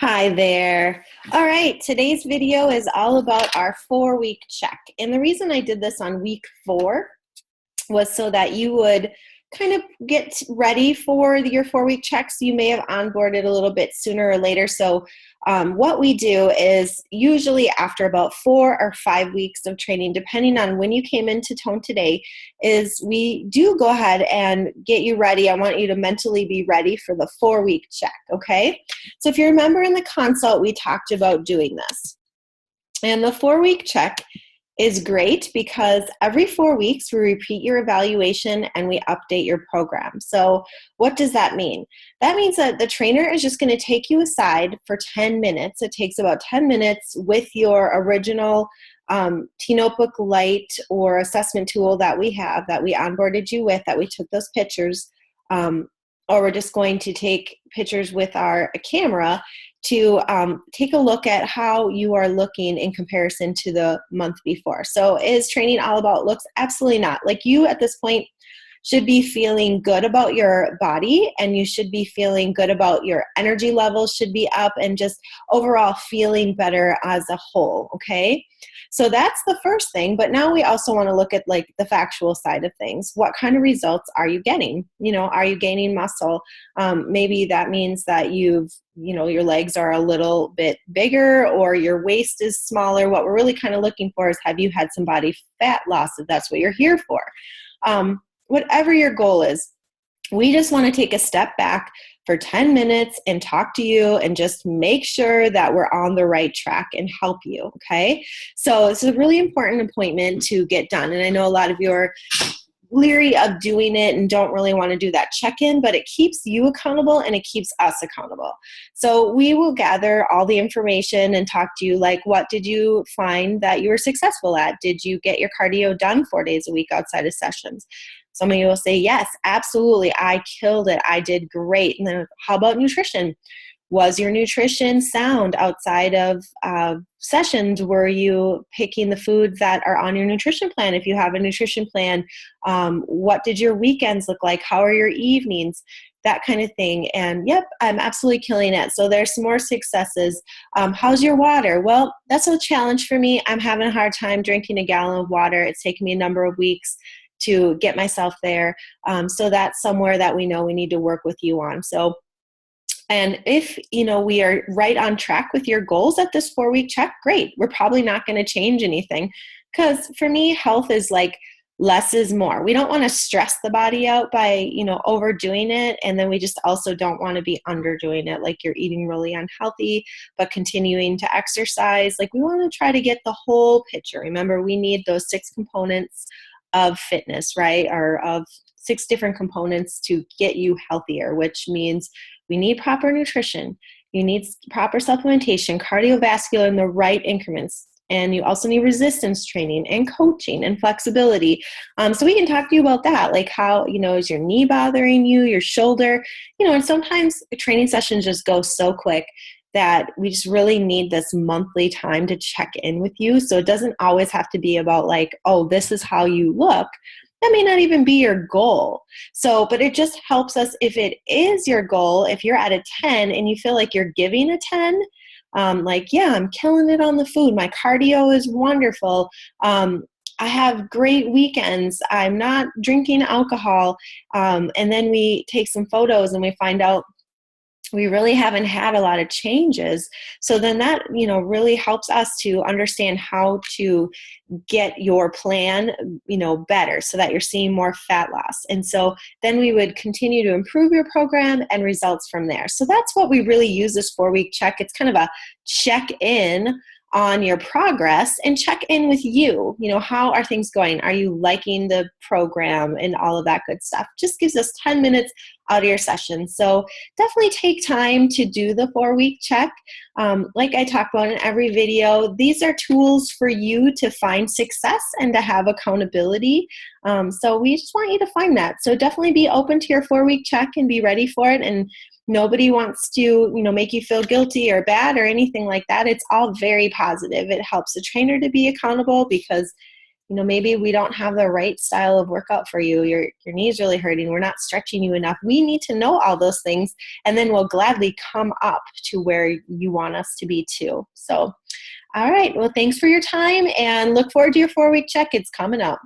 Hi there. All right, today's video is all about our 4-week check. And the reason I did this on week 4 was so that you would kind of get ready for your 4-week checks. You may have onboarded a little bit sooner or later. So what we do is usually after about 4 or 5 weeks of training, depending on when you came into Tone Today, is we do go ahead and get you ready. I want you to mentally be ready for the 4-week check, okay? So if you remember in the consult, we talked about doing this. And the 4-week check is great because every 4 weeks we repeat your evaluation and we update your program. So what does that mean? That means that the trainer is just going to take you aside for 10 minutes. It takes about 10 minutes with your original T-Notebook Lite or assessment tool that we have, that we onboarded you with, that we took those pictures, or we're just going to take pictures with our camera to take a look at how you are looking in comparison to the month before. So is training all about looks? Absolutely not. Like, you at this point should be feeling good about your body, and you should be feeling good about your energy levels should be up, and just overall feeling better as a whole, okay? So that's the first thing, but now we also want to look at like the factual side of things. What kind of results are you getting? Are you gaining muscle? Maybe that means that your legs are a little bit bigger, or your waist is smaller. What we're really kind of looking for is, have you had some body fat loss, if that's what you're here for? Whatever your goal is, we just want to take a step back for 10 minutes and talk to you and just make sure that we're on the right track and help you, okay? So it's a really important appointment to get done. And I know a lot of you are leery of doing it and don't really want to do that check-in, but it keeps you accountable and it keeps us accountable. So we will gather all the information and talk to you, like, what did you find that you were successful at? Did you get your cardio done 4 days a week outside of sessions? Some of you will say, yes, absolutely, I killed it, I did great. And then how about nutrition? Was your nutrition sound outside of sessions? Were you picking the foods that are on your nutrition plan? If you have a nutrition plan, what did your weekends look like? How are your evenings? That kind of thing. And yep, I'm absolutely killing it. So there's some more successes. How's your water? Well, that's a challenge for me. I'm having a hard time drinking a gallon of water. It's taken me a number of weeks to get myself there. So that's somewhere that we know we need to work with you on. And if, we are right on track with your goals at this 4-week check, great. We're probably not going to change anything, because for me, health is like less is more. We don't want to stress the body out by, overdoing it. And then we just also don't want to be underdoing it. Like, you're eating really unhealthy, but continuing to exercise. Like, we want to try to get the whole picture. Remember, we need those 6 components of fitness, right? Or of 6 different components to get you healthier, which means we need proper nutrition. You need proper supplementation, cardiovascular in the right increments. And you also need resistance training and coaching and flexibility. So we can talk to you about that, like how, is your knee bothering you, your shoulder? And sometimes training sessions just go so quick that we just really need this monthly time to check in with you. So it doesn't always have to be about like, oh, this is how you look. That may not even be your goal. So, but it just helps us if it is your goal. If you're at a 10 and you feel like you're giving a 10, yeah, I'm killing it on the food. My cardio is wonderful. I have great weekends. I'm not drinking alcohol. And then we take some photos and we find out we really haven't had a lot of changes. So then that, really helps us to understand how to get your plan, better, so that you're seeing more fat loss. And so then we would continue to improve your program and results from there. So that's what we really use this 4-week check. It's kind of a check-in on your progress and check in with you. How are things going? Are you liking the program and all of that good stuff? Just gives us 10 minutes out of your session. So definitely take time to do the 4-week check. Like I talk about in every video, these are tools for you to find success and to have accountability. So we just want you to find that. So definitely be open to your 4-week check and be ready for it. And nobody wants to, make you feel guilty or bad or anything like that. It's all very positive. It helps the trainer to be accountable because, maybe we don't have the right style of workout for you. Your knee's really hurting. We're not stretching you enough. We need to know all those things, and then we'll gladly come up to where you want us to be too. So, all right. Well, thanks for your time, and look forward to your 4-week check. It's coming up.